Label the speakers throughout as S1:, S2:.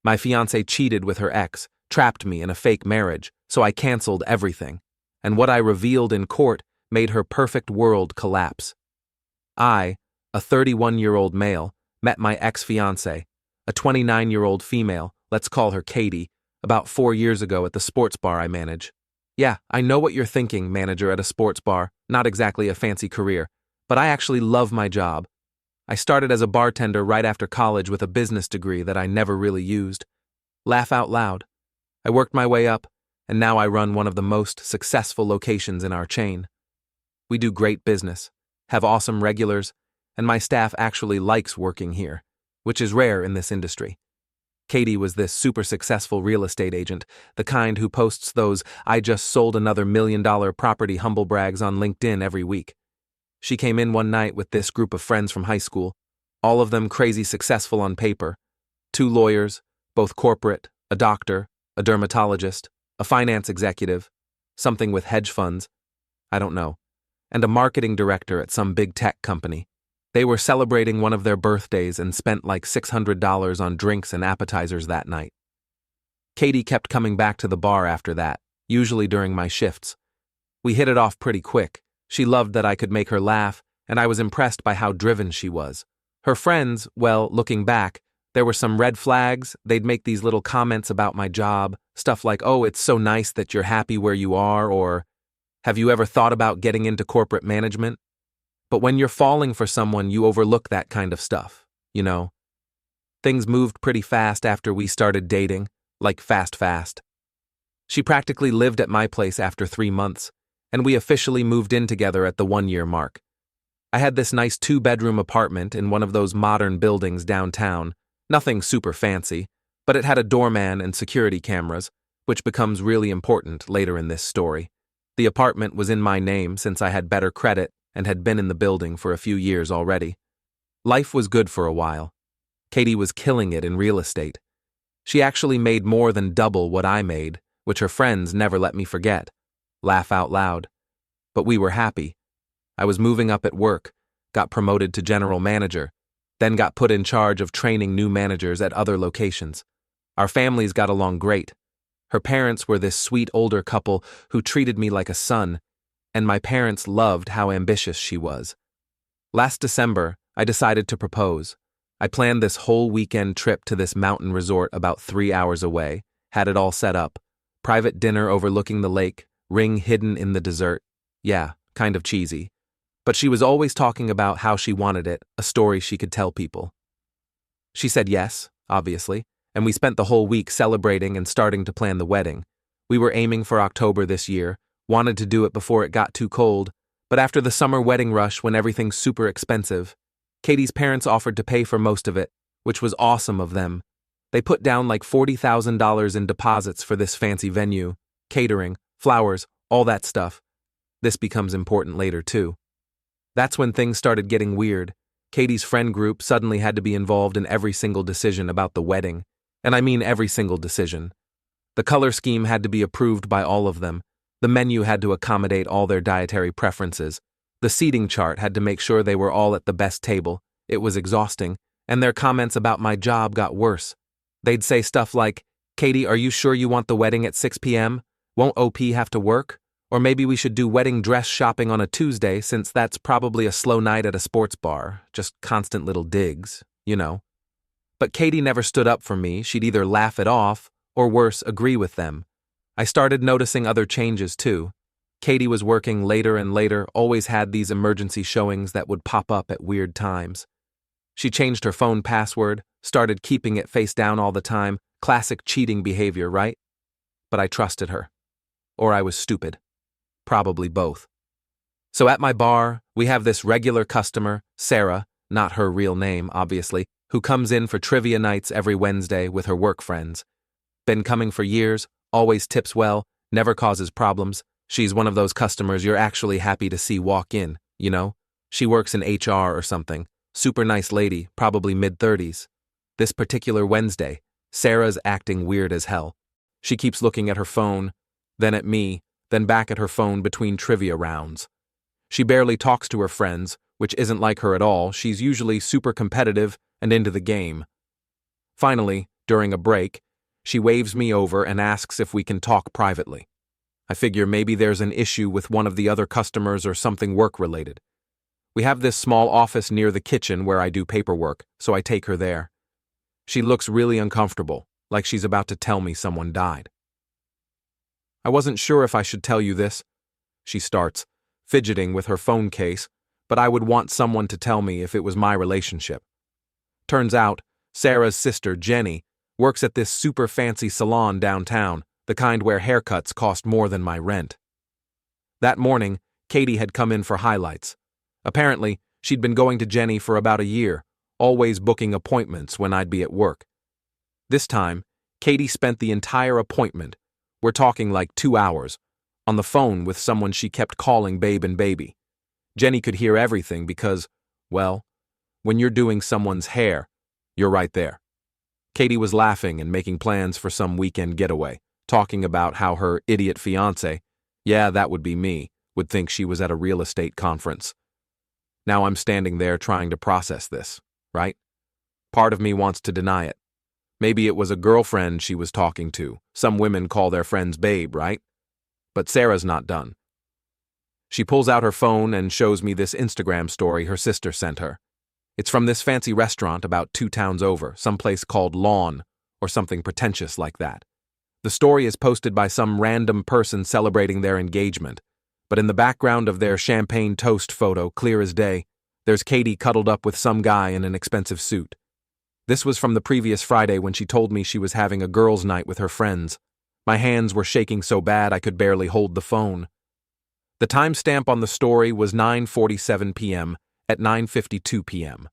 S1: My fiancée cheated with her ex, trapped me in a fake marriage, so I canceled everything. And what I revealed in court made her perfect world collapse. I, a 31-year-old male, met my ex-fiancée, a 29-year-old female, let's call her Katie, about 4 years ago at the sports bar I manage. Yeah, I know what you're thinking, manager at a sports bar, not exactly a fancy career, but I actually love my job. I started as a bartender right after college with a business degree that I never really used. Laugh out loud. I worked my way up, and now I run one of the most successful locations in our chain. We do great business, have awesome regulars, and my staff actually likes working here, which is rare in this industry. Katie was this super successful real estate agent, the kind who posts those "I just sold another $1 million property" humble brags on LinkedIn every week. She came in one night with this group of friends from high school, all of them crazy successful on paper. 2 lawyers, both corporate, a doctor, a dermatologist, a finance executive, something with hedge funds, I don't know, and a marketing director at some big tech company. They were celebrating one of their birthdays and spent like $600 on drinks and appetizers that night. Katie kept coming back to the bar after that, usually during my shifts. We hit it off pretty quick. She loved that I could make her laugh, and I was impressed by how driven she was. Her friends, well, looking back, there were some red flags. They'd make these little comments about my job, stuff like, "Oh, it's so nice that you're happy where you are," or "Have you ever thought about getting into corporate management?" But when you're falling for someone, you overlook that kind of stuff, you know? Things moved pretty fast after we started dating, like fast. She practically lived at my place after 3 months, and we officially moved in together at the 1-year mark. I had this nice 2-bedroom apartment in one of those modern buildings downtown, nothing super fancy, but it had a doorman and security cameras, which becomes really important later in this story. The apartment was in my name since I had better credit and had been in the building for a few years already. Life was good for a while. Katie was killing it in real estate. She actually made more than double what I made, which her friends never let me forget. Laugh out loud. But we were happy. I was moving up at work, got promoted to general manager, then got put in charge of training new managers at other locations. Our families got along great. Her parents were this sweet older couple who treated me like a son, and my parents loved how ambitious she was. Last December, I decided to propose. I planned this whole weekend trip to this mountain resort about 3 hours away, had it all set up. Private dinner overlooking the lake, ring hidden in the dessert. Yeah, kind of cheesy. But she was always talking about how she wanted it, a story she could tell people. She said yes, obviously, and we spent the whole week celebrating and starting to plan the wedding. We were aiming for October this year, wanted to do it before it got too cold, but after the summer wedding rush when everything's super expensive, Katie's parents offered to pay for most of it, which was awesome of them. They put down like $40,000 in deposits for this fancy venue, catering, flowers, all that stuff. This becomes important later too. That's when things started getting weird. Katie's friend group suddenly had to be involved in every single decision about the wedding, and I mean every single decision. The color scheme had to be approved by all of them. The menu had to accommodate all their dietary preferences. The seating chart had to make sure they were all at the best table. It was exhausting, and their comments about my job got worse. They'd say stuff like, "Katie, are you sure you want the wedding at 6 p.m.? Won't OP have to work? Or maybe we should do wedding dress shopping on a Tuesday since that's probably a slow night at a sports bar." Just constant little digs, you know. But Katie never stood up for me. She'd either laugh it off, or worse, agree with them. I started noticing other changes too. Katie was working later and later, always had these emergency showings that would pop up at weird times. She changed her phone password, started keeping it face down all the time, classic cheating behavior, right? But I trusted her. Or I was stupid. Probably both. So at my bar, we have this regular customer, Sarah, not her real name, obviously, who comes in for trivia nights every Wednesday with her work friends. Been coming for years, always tips well, never causes problems. She's one of those customers you're actually happy to see walk in, you know? She works in HR or something. Super nice lady, probably mid-30s. This particular Wednesday, Sarah's acting weird as hell. She keeps looking at her phone, then at me, then back at her phone between trivia rounds. She barely talks to her friends, which isn't like her at all. She's usually super competitive and into the game. Finally, During a break, she waves me over and asks if we can talk privately. I figure maybe there's an issue with one of the other customers or something work-related. We have this small office near the kitchen where I do paperwork, so I take her there. She looks really uncomfortable, like she's about to tell me someone died. "I wasn't sure if I should tell you this," she starts, fidgeting with her phone case, "but I would want someone to tell me if it was my relationship. Turns out, Sarah's sister, Jenny, works at this super fancy salon downtown, the kind where haircuts cost more than my rent. That morning, Katie had come in for highlights. Apparently, she'd been going to Jenny for about a year, always booking appointments when I'd be at work. This time, Katie spent the entire appointment, we're talking like 2 hours, on the phone with someone she kept calling babe and baby. Jenny could hear everything because, well, when you're doing someone's hair, you're right there. Katie was laughing and making plans for some weekend getaway, talking about how her idiot fiancé, yeah, that would be me, would think she was at a real estate conference. Now I'm standing there trying to process this, right? Part of me wants to deny it. Maybe it was a girlfriend she was talking to. Some women call their friends babe, right? But Sarah's not done. She pulls out her phone and shows me this Instagram story her sister sent her. It's from this fancy restaurant about 2 towns over, someplace called Lawn, or something pretentious like that. The story is posted by some random person celebrating their engagement, but in the background of their champagne toast photo, clear as day, there's Katie cuddled up with some guy in an expensive suit. This was from the previous Friday when she told me she was having a girls' night with her friends. My hands were shaking so bad I could barely hold the phone. The timestamp on the story was 9:47 p.m. at 9:52 p.m.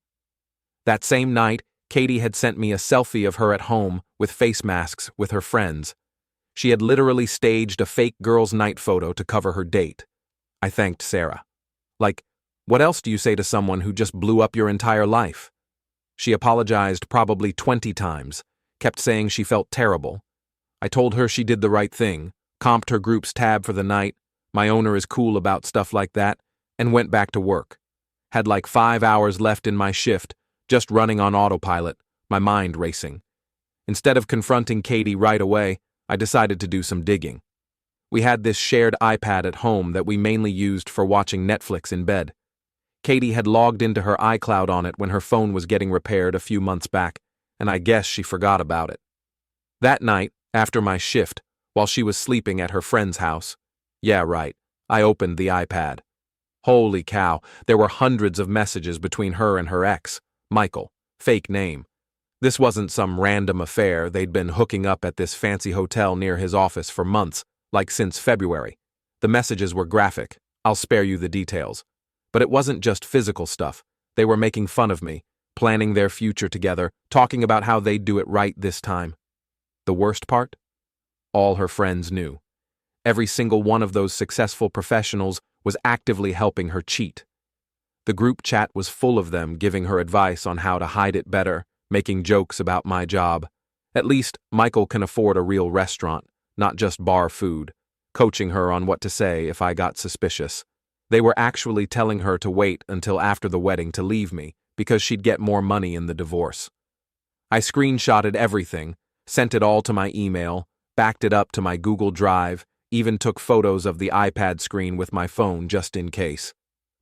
S1: That same night, Katie had sent me a selfie of her at home with face masks with her friends. She had literally staged a fake girls' night photo to cover her date. I thanked Sarah. Like, what else do you say to someone who just blew up your entire life? She apologized probably 20 times, kept saying she felt terrible. I told her she did the right thing, comped her group's tab for the night, my owner is cool about stuff like that, and went back to work. Had like 5 hours left in my shift, just running on autopilot, my mind racing. Instead of confronting Katie right away, I decided to do some digging. We had this shared iPad at home that we mainly used for watching Netflix in bed. Katie had logged into her iCloud on it when her phone was getting repaired a few months back, and I guess she forgot about it. That night, after my shift, while she was sleeping at her friend's house, yeah, right, I opened the iPad. Holy cow, there were hundreds of messages between her and her ex, Michael, fake name. This wasn't some random affair. They'd been hooking up at this fancy hotel near his office for months, like since February. The messages were graphic. I'll spare you the details. But it wasn't just physical stuff. They were making fun of me, planning their future together, talking about how they'd do it right this time. The worst part? All her friends knew. Every single one of those successful professionals was actively helping her cheat. The group chat was full of them giving her advice on how to hide it better, making jokes about my job. At least Michael can afford a real restaurant, not just bar food, coaching her on what to say if I got suspicious. They were actually telling her to wait until after the wedding to leave me because she'd get more money in the divorce. I screenshotted everything, sent it all to my email, backed it up to my Google Drive, even took photos of the iPad screen with my phone just in case.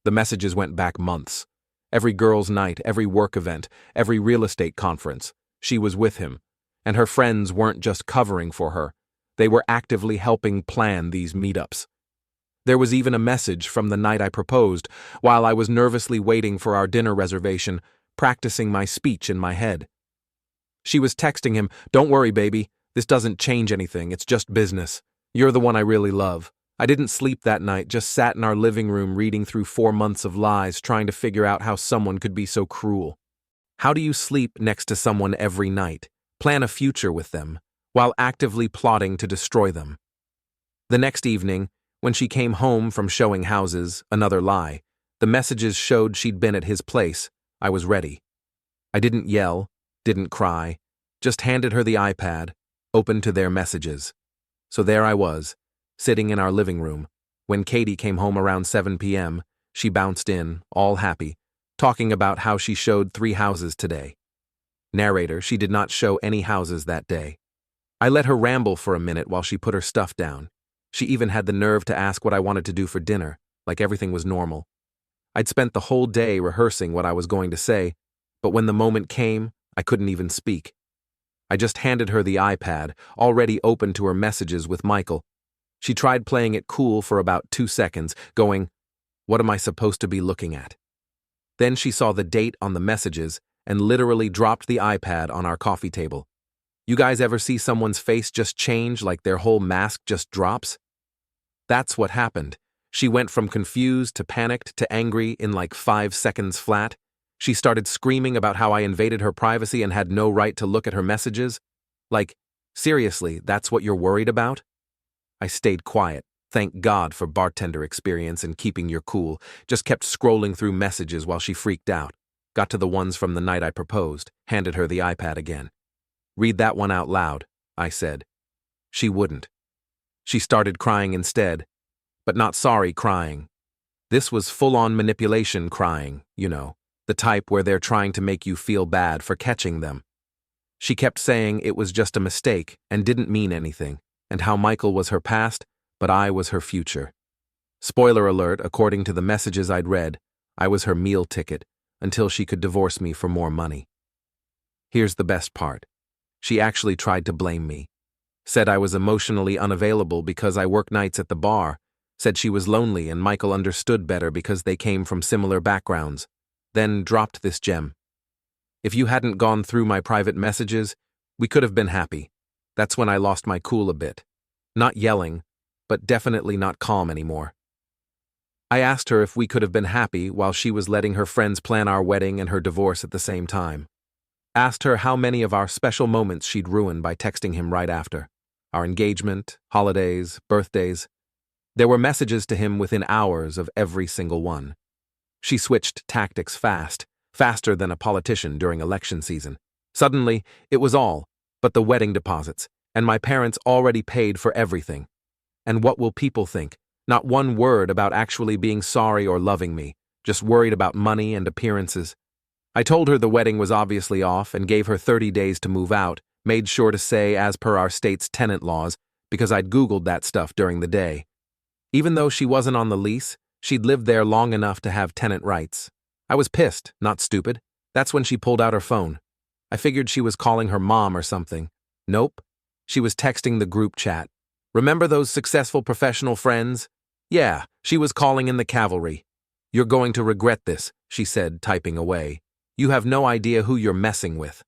S1: The messages went back months. Every girls' night, every work event, every real estate conference, she was with him. And her friends weren't just covering for her. They were actively helping plan these meetups. There was even a message from the night I proposed, while I was nervously waiting for our dinner reservation, practicing my speech in my head. She was texting him, "Don't worry, baby. This doesn't change anything. It's just business. You're the one I really love." I didn't sleep that night, just sat in our living room reading through 4 months of lies, trying to figure out how someone could be so cruel. How do you sleep next to someone every night, plan a future with them, while actively plotting to destroy them? The next evening, when she came home from showing houses, another lie, the messages showed she'd been at his place. I was ready. I didn't yell, didn't cry, just handed her the iPad, opened to their messages. So there I was, sitting in our living room. When Katie came home around 7 p.m., she bounced in, all happy, talking about how she showed 3 houses today. Narrator, she did not show any houses that day. I let her ramble for a minute while she put her stuff down. She even had the nerve to ask what I wanted to do for dinner, like everything was normal. I'd spent the whole day rehearsing what I was going to say, but when the moment came, I couldn't even speak. I just handed her the iPad, already open to her messages with Michael. She tried playing it cool for about 2 seconds, going, "What am I supposed to be looking at?" Then she saw the date on the messages and literally dropped the iPad on our coffee table. You guys ever see someone's face just change, like their whole mask just drops? That's what happened. She went from confused to panicked to angry in like 5 seconds flat. She started screaming about how I invaded her privacy and had no right to look at her messages. Like, seriously, that's what you're worried about? I stayed quiet. Thank God for bartender experience and keeping your cool. Just kept scrolling through messages while she freaked out. Got to the ones from the night I proposed, handed her the iPad again. "Read that one out loud," I said. She wouldn't. She started crying instead, but not sorry crying. This was full-on manipulation crying, you know, the type where they're trying to make you feel bad for catching them. She kept saying it was just a mistake and didn't mean anything, and how Michael was her past, but I was her future. Spoiler alert, according to the messages I'd read, I was her meal ticket until she could divorce me for more money. Here's the best part. She actually tried to blame me. Said I was emotionally unavailable because I work nights at the bar. Said she was lonely and Michael understood better because they came from similar backgrounds. Then dropped this gem. "If you hadn't gone through my private messages, we could have been happy." That's when I lost my cool a bit. Not yelling, but definitely not calm anymore. I asked her if we could have been happy while she was letting her friends plan our wedding and her divorce at the same time. Asked her how many of our special moments she'd ruin by texting him right after. Our engagement, holidays, birthdays. There were messages to him within hours of every single one. She switched tactics fast, faster than a politician during election season. Suddenly, it was all but the wedding deposits, and my parents already paid for everything. And what will people think? Not one word about actually being sorry or loving me, just worried about money and appearances. I told her the wedding was obviously off and gave her 30 days to move out, made sure to say as per our state's tenant laws, because I'd Googled that stuff during the day. Even though she wasn't on the lease, she'd lived there long enough to have tenant rights. I was pissed, not stupid. That's when she pulled out her phone. I figured she was calling her mom or something. Nope. She was texting the group chat. "Remember those successful professional friends?" Yeah, she was calling in the cavalry. "You're going to regret this," she said, typing away. "You have no idea who you're messing with."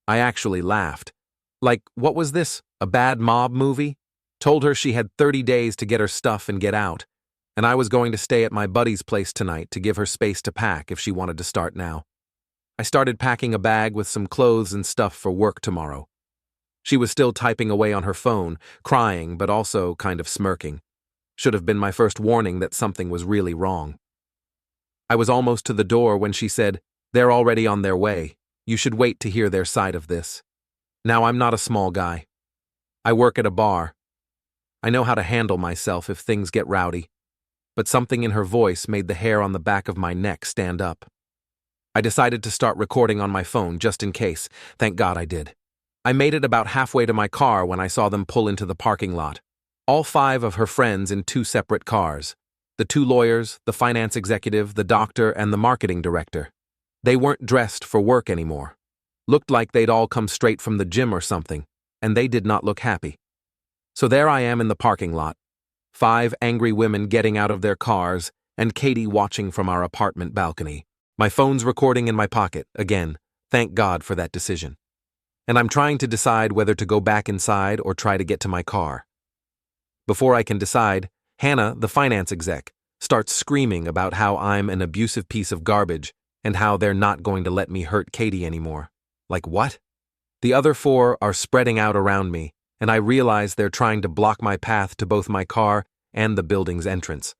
S1: I actually laughed. Like, what was this, a bad mob movie? Told her she had 30 days to get her stuff and get out, and I was going to stay at my buddy's place tonight to give her space to pack if she wanted to start now. I started packing a bag with some clothes and stuff for work tomorrow. She was still typing away on her phone, crying but also kind of smirking. Should have been my first warning that something was really wrong. I was almost to the door when she said, "They're already on their way. You should wait to hear their side of this." Now, I'm not a small guy. I work at a bar. I know how to handle myself if things get rowdy. But something in her voice made the hair on the back of my neck stand up. I decided to start recording on my phone just in case. Thank God I did. I made it about halfway to my car when I saw them pull into the parking lot. All 5 of her friends in 2 separate cars. The 2 lawyers, the finance executive, the doctor, and the marketing director. They weren't dressed for work anymore. Looked like they'd all come straight from the gym or something, and they did not look happy. So there I am in the parking lot. 5 angry women getting out of their cars, and Katie watching from our apartment balcony. My phone's recording in my pocket, again. Thank God for that decision. And I'm trying to decide whether to go back inside or try to get to my car. Before I can decide, Hannah, the finance exec, starts screaming about how I'm an abusive piece of garbage and how they're not going to let me hurt Katie anymore. Like what? The other 4 are spreading out around me, and I realize they're trying to block my path to both my car and the building's entrance.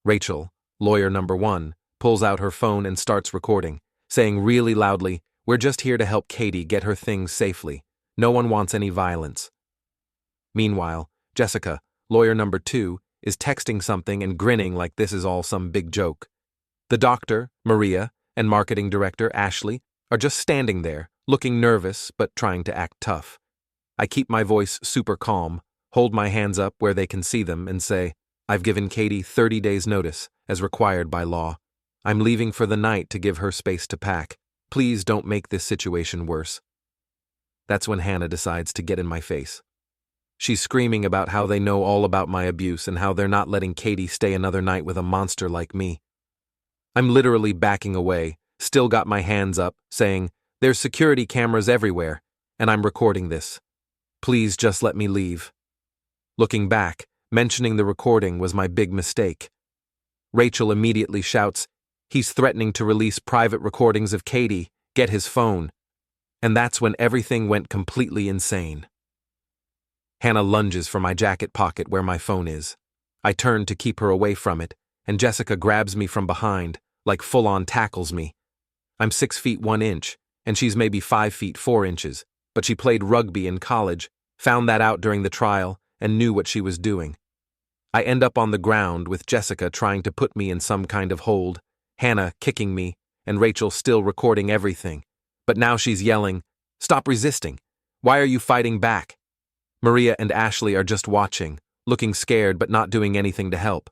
S1: Rachel, lawyer number 1, pulls out her phone and starts recording, saying really loudly, "We're just here to help Katie get her things safely. No one wants any violence." Meanwhile, Jessica, lawyer number 2, is texting something and grinning like this is all some big joke. The doctor, Maria, and marketing director, Ashley, are just standing there, looking nervous but trying to act tough. I keep my voice super calm, hold my hands up where they can see them, and say, I've given Katie 30 days' notice, as required by law. I'm leaving for the night to give her space to pack. Please don't make this situation worse. That's when Hannah decides to get in my face. She's screaming about how they know all about my abuse and how they're not letting Katie stay another night with a monster like me. I'm literally backing away, still got my hands up, saying, there's security cameras everywhere, and I'm recording this. Please just let me leave. Looking back, mentioning the recording was my big mistake. Rachel immediately shouts, he's threatening to release private recordings of Katie, get his phone. And that's when everything went completely insane. Hannah lunges for my jacket pocket where my phone is. I turn to keep her away from it, and Jessica grabs me from behind, like full-on tackles me. I'm 6 feet 1 inch, and she's maybe 5 feet 4 inches, but she played rugby in college, found that out during the trial, and knew what she was doing. I end up on the ground with Jessica trying to put me in some kind of hold, Hannah kicking me, and Rachel still recording everything. But now she's yelling, stop resisting. Why are you fighting back? Maria and Ashley are just watching, looking scared but not doing anything to help.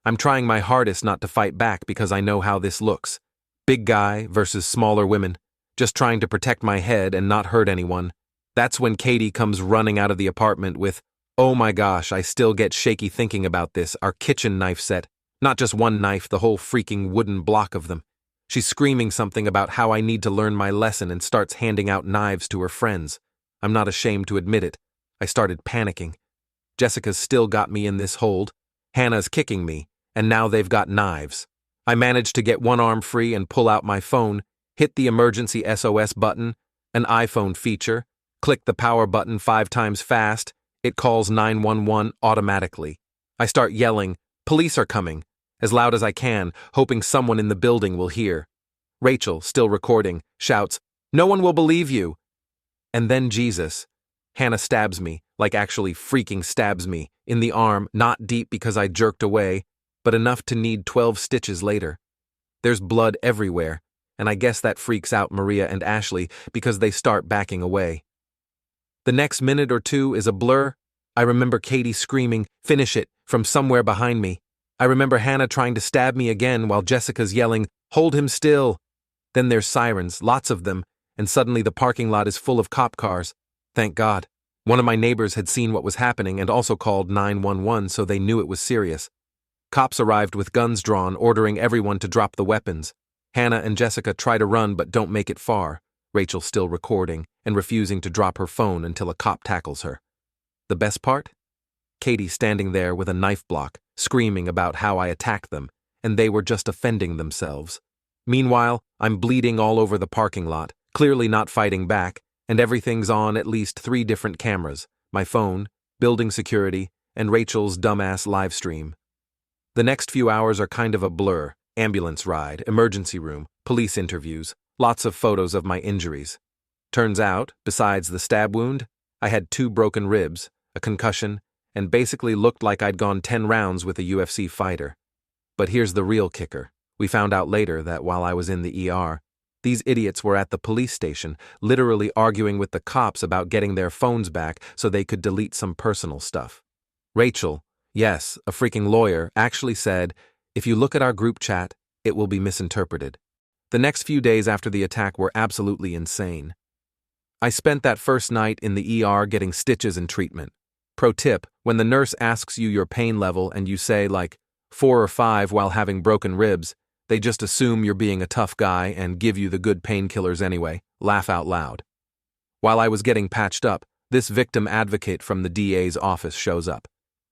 S1: I'm trying my hardest not to fight back because I know how this looks. Big guy versus smaller women, just trying to protect my head and not hurt anyone. That's when Katie comes running out of the apartment with, oh my gosh, I still get shaky thinking about this, our kitchen knife set. Not just one knife, the whole freaking wooden block of them. She's screaming something about how I need to learn my lesson and starts handing out knives to her friends. I'm not ashamed to admit it. I started panicking. Jessica's still got me in this hold. Hannah's kicking me, and now they've got knives. I managed to get one arm free and pull out my phone, hit the emergency SOS button, an iPhone feature, click the power button 5 times fast. It calls 911 automatically. I start yelling, police are coming, as loud as I can, hoping someone in the building will hear. Rachel, still recording, shouts, no one will believe you. And then Jesus. Hannah stabs me, like actually freaking stabs me, in the arm, not deep because I jerked away, but enough to need 12 stitches later. There's blood everywhere, and I guess that freaks out Maria and Ashley because they start backing away. The next minute or two is a blur. I remember Katie screaming, finish it, from somewhere behind me. I remember Hannah trying to stab me again while Jessica's yelling, hold him still. Then there's sirens, lots of them, and suddenly the parking lot is full of cop cars. Thank God. One of my neighbors had seen what was happening and also called 911, so they knew it was serious. Cops arrived with guns drawn, ordering everyone to drop the weapons. Hannah and Jessica try to run but don't make it far, Rachel still recording and refusing to drop her phone until a cop tackles her. The best part? Katie standing there with a knife block, screaming about how I attacked them, and they were just offending themselves. Meanwhile, I'm bleeding all over the parking lot, clearly not fighting back, and everything's on at least 3 different cameras, my phone, building security, and Rachel's dumbass live stream. The next few hours are kind of a blur, ambulance ride, emergency room, police interviews, lots of photos of my injuries. Turns out, besides the stab wound, I had 2 broken ribs, a concussion, and basically looked like I'd gone 10 rounds with a UFC fighter. But here's the real kicker. We found out later that while I was in the ER, these idiots were at the police station, literally arguing with the cops about getting their phones back so they could delete some personal stuff. Rachel, yes, a freaking lawyer, actually said, if you look at our group chat, it will be misinterpreted. The next few days after the attack were absolutely insane. I spent that first night in the ER getting stitches and treatment. Pro tip, when the nurse asks you your pain level and you say like 4 or 5 while having broken ribs, they just assume you're being a tough guy and give you the good painkillers anyway. Laugh out loud. While I was getting patched up, this victim advocate from the DA's office shows up.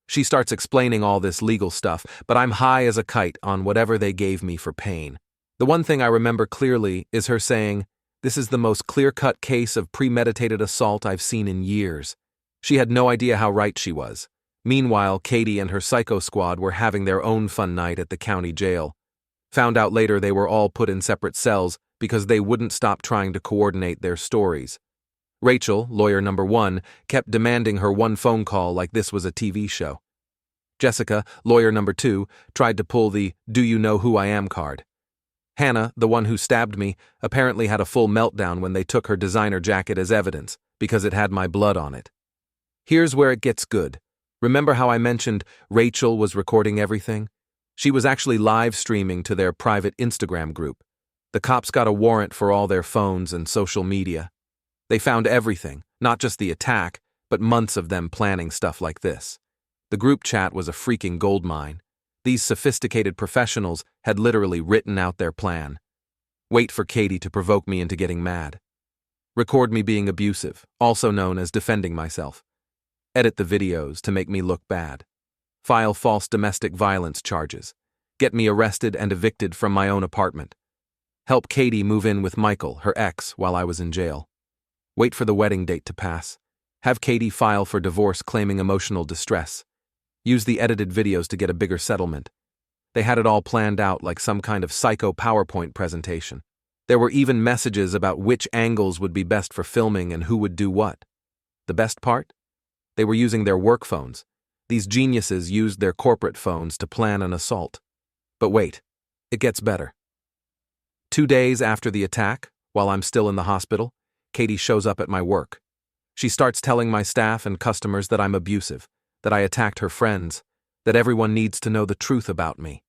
S1: She starts explaining all this legal stuff, but I'm high as a kite on whatever they gave me for pain. The one thing I remember clearly is her saying, this is the most clear-cut case of premeditated assault I've seen in years. She had no idea how right she was. Meanwhile, Katie and her psycho squad were having their own fun night at the county jail. Found out later they were all put in separate cells because they wouldn't stop trying to coordinate their stories. Rachel, lawyer number 1, kept demanding her one phone call like this was a TV show. Jessica, lawyer number 2, tried to pull the "do you know who I am" card. Hannah, the one who stabbed me, apparently had a full meltdown when they took her designer jacket as evidence, because it had my blood on it. Here's where it gets good. Remember how I mentioned Rachel was recording everything? She was actually live streaming to their private Instagram group. The cops got a warrant for all their phones and social media. They found everything, not just the attack, but months of them planning stuff like this. The group chat was a freaking goldmine. These sophisticated professionals had literally written out their plan. Wait for Katie to provoke me into getting mad. Record me being abusive, also known as defending myself. Edit the videos to make me look bad. File false domestic violence charges. Get me arrested and evicted from my own apartment. Help Katie move in with Michael, her ex, while I was in jail. Wait for the wedding date to pass. Have Katie file for divorce claiming emotional distress. Use the edited videos to get a bigger settlement. They had it all planned out like some kind of psycho PowerPoint presentation. There were even messages about which angles would be best for filming and who would do what. The best part? They were using their work phones. These geniuses used their corporate phones to plan an assault. But wait, it gets better. 2 days after the attack, while I'm still in the hospital, Katie shows up at my work. She starts telling my staff and customers that I'm abusive, that I attacked her friends, that everyone needs to know the truth about me.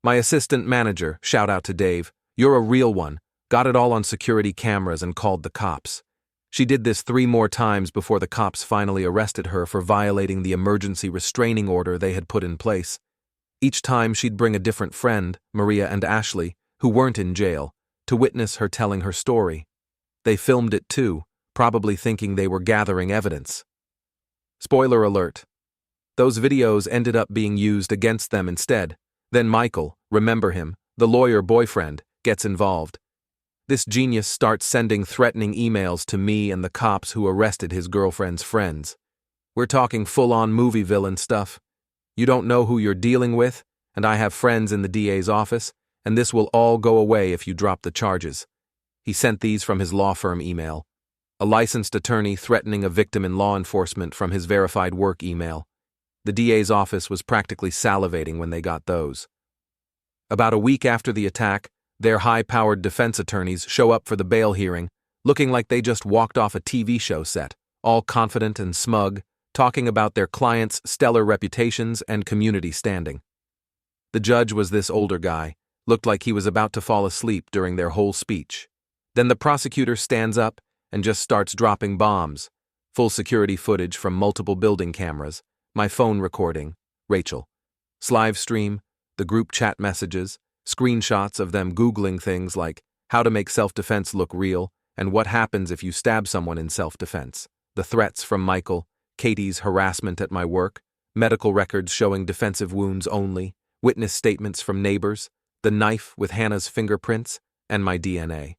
S1: My assistant manager, shout out to Dave, you're a real one, got it all on security cameras and called the cops. She did this 3 more times before the cops finally arrested her for violating the emergency restraining order they had put in place. Each time she'd bring a different friend, Maria and Ashley, who weren't in jail, to witness her telling her story. They filmed it too, probably thinking they were gathering evidence. Spoiler alert. Those videos ended up being used against them instead. Then Michael, remember him, the lawyer boyfriend, gets involved. This genius starts sending threatening emails to me and the cops who arrested his girlfriend's friends. We're talking full-on movie villain stuff. You don't know who you're dealing with, and I have friends in the DA's office, and this will all go away if you drop the charges. He sent these from his law firm email. A licensed attorney threatening a victim in law enforcement from his verified work email. The DA's office was practically salivating when they got those. About a week after the attack, their high-powered defense attorneys show up for the bail hearing, looking like they just walked off a TV show set, all confident and smug, talking about their clients' stellar reputations and community standing. The judge was this older guy, looked like he was about to fall asleep during their whole speech. Then the prosecutor stands up and just starts dropping bombs, full security footage from multiple building cameras, my phone recording, Rachel, live stream, the group chat messages, screenshots of them Googling things like how to make self-defense look real and what happens if you stab someone in self-defense, the threats from Michael, Katie's harassment at my work, medical records showing defensive wounds only, witness statements from neighbors, the knife with Hannah's fingerprints, and my DNA.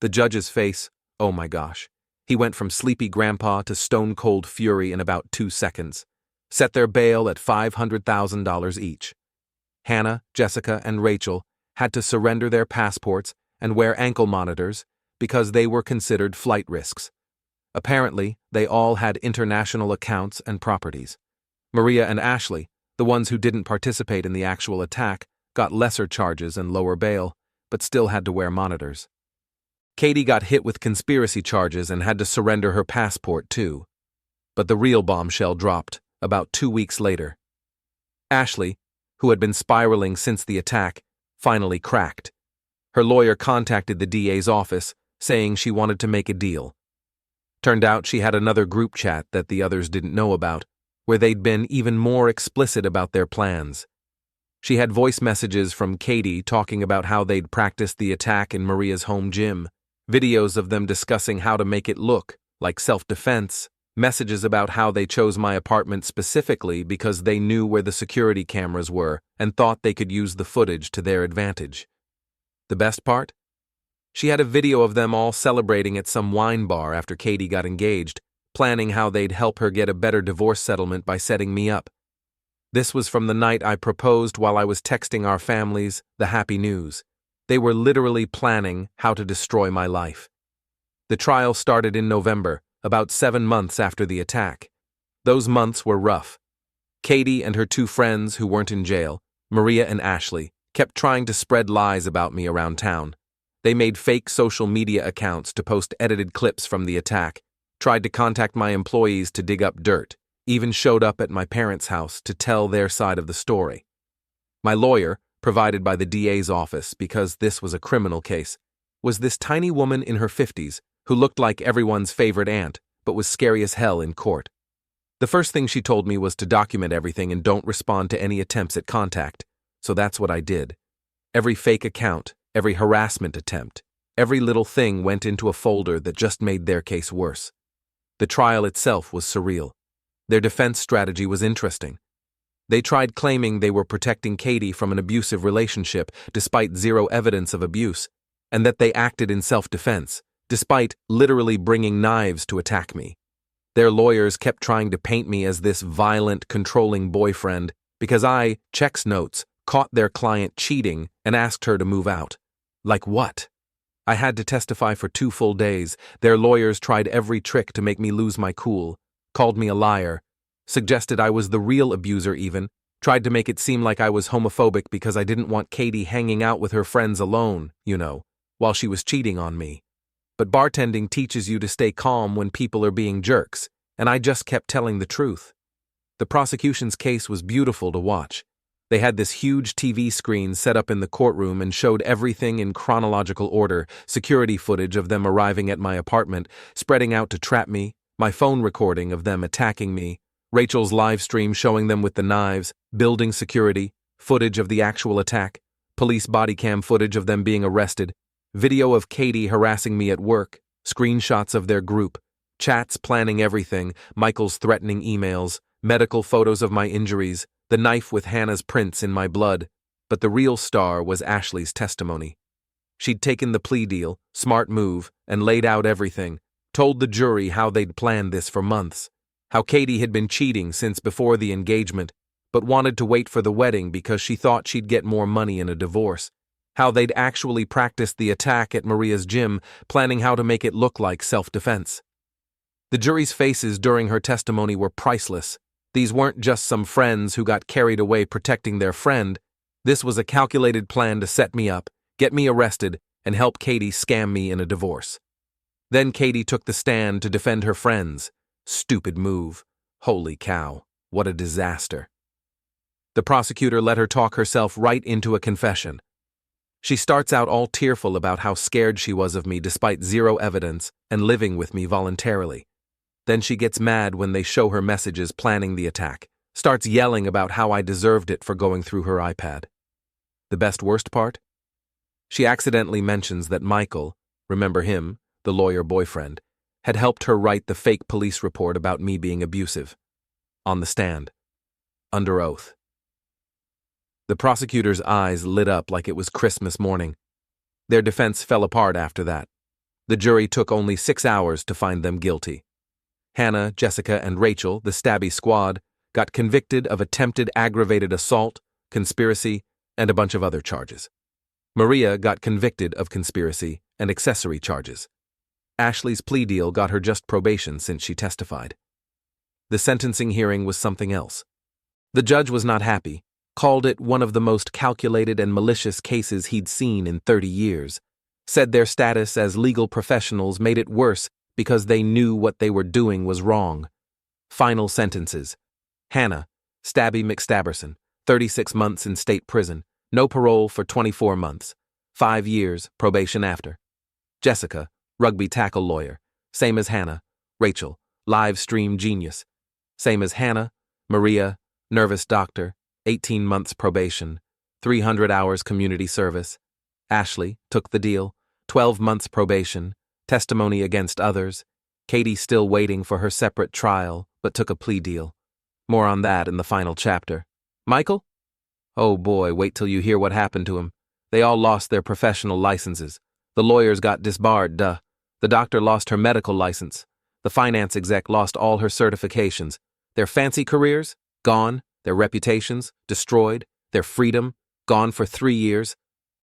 S1: The judge's face, oh my gosh. He went from sleepy grandpa to stone-cold fury in about 2 seconds. Set their bail at $500,000 each. Hannah, Jessica, and Rachel had to surrender their passports and wear ankle monitors because they were considered flight risks. Apparently, they all had international accounts and properties. Maria and Ashley, the ones who didn't participate in the actual attack, got lesser charges and lower bail, but still had to wear monitors. Katie got hit with conspiracy charges and had to surrender her passport too. But the real bombshell dropped about 2 weeks later. Ashley, who had been spiraling since the attack, finally cracked. Her lawyer contacted the DA's office, saying she wanted to make a deal. Turned out she had another group chat that the others didn't know about, where they'd been even more explicit about their plans. She had voice messages from Katie talking about how they'd practiced the attack in Maria's home gym, videos of them discussing how to make it look like self-defense, messages about how they chose my apartment specifically because they knew where the security cameras were and thought they could use the footage to their advantage. The best part? She had a video of them all celebrating at some wine bar after Katie got engaged, planning how they'd help her get a better divorce settlement by setting me up. This was from the night I proposed while I was texting our families the happy news. They were literally planning how to destroy my life. The trial started in November, about 7 months after the attack. Those months were rough. Katie and her 2 friends who weren't in jail, Maria and Ashley, kept trying to spread lies about me around town. They made fake social media accounts to post edited clips from the attack, tried to contact my employees to dig up dirt, even showed up at my parents' house to tell their side of the story. My lawyer, provided by the DA's office because this was a criminal case, was this tiny woman in her 50s who looked like everyone's favorite aunt but was scary as hell in court. The first thing she told me was to document everything and don't respond to any attempts at contact, so that's what I did. Every fake account, every harassment attempt, every little thing went into a folder that just made their case worse. The trial itself was surreal. Their defense strategy was interesting. They tried claiming they were protecting Katie from an abusive relationship despite zero evidence of abuse, and that they acted in self-defense, despite literally bringing knives to attack me. Their lawyers kept trying to paint me as this violent, controlling boyfriend because I, checks notes, caught their client cheating and asked her to move out. Like what? I had to testify for 2 full days. Their lawyers tried every trick to make me lose my cool, called me a liar, suggested I was the real abuser even, tried to make it seem like I was homophobic because I didn't want Katie hanging out with her friends alone, while she was cheating on me. But bartending teaches you to stay calm when people are being jerks, and I just kept telling the truth. The prosecution's case was beautiful to watch. They had this huge TV screen set up in the courtroom and showed everything in chronological order, security footage of them arriving at my apartment, spreading out to trap me, my phone recording of them attacking me, Rachel's live stream showing them with the knives, building security, footage of the actual attack, police body cam footage of them being arrested, video of Katie harassing me at work, screenshots of their group, chats planning everything, Michael's threatening emails, medical photos of my injuries, the knife with Hannah's prints in my blood. But the real star was Ashley's testimony. She'd taken the plea deal, smart move, and laid out everything, told the jury how they'd planned this for months, how Katie had been cheating since before the engagement, but wanted to wait for the wedding because she thought she'd get more money in a divorce, how they'd actually practiced the attack at Maria's gym, planning how to make it look like self-defense. The jury's faces during her testimony were priceless. These weren't just some friends who got carried away protecting their friend. This was a calculated plan to set me up, get me arrested, and help Katie scam me in a divorce. Then Katie took the stand to defend her friends. Stupid move. Holy cow, what a disaster. The prosecutor let her talk herself right into a confession. She starts out all tearful about how scared she was of me despite zero evidence and living with me voluntarily. Then she gets mad when they show her messages planning the attack, starts yelling about how I deserved it for going through her iPad. The worst part? She accidentally mentions that Michael, remember him, the lawyer boyfriend, had helped her write the fake police report about me being abusive. On the stand. Under oath. The prosecutor's eyes lit up like it was Christmas morning. Their defense fell apart after that. The jury took only 6 hours to find them guilty. Hannah, Jessica, and Rachel, the stabby squad, got convicted of attempted aggravated assault, conspiracy, and a bunch of other charges. Maria got convicted of conspiracy and accessory charges. Ashley's plea deal got her just probation since she testified. The sentencing hearing was something else. The judge was not happy, called it one of the most calculated and malicious cases he'd seen in 30 years, said their status as legal professionals made it worse because they knew what they were doing was wrong. Final sentences. Hannah, Stabby McStabberson, 36 months in state prison, no parole for 24 months, 5 years, probation after. Jessica, rugby tackle lawyer, same as Hannah. Rachel, live stream genius, same as Hannah. Maria, nervous doctor, 18 months probation, 300 hours community service. Ashley took the deal, 12 months probation, testimony against others. Katie still waiting for her separate trial, but took a plea deal. More on that in the final chapter. Michael? Oh boy, wait till you hear what happened to him. They all lost their professional licenses. The lawyers got disbarred, duh. The doctor lost her medical license. The finance exec lost all her certifications. Their fancy careers? Gone. Their reputations? Destroyed. Their freedom? Gone for 3 years.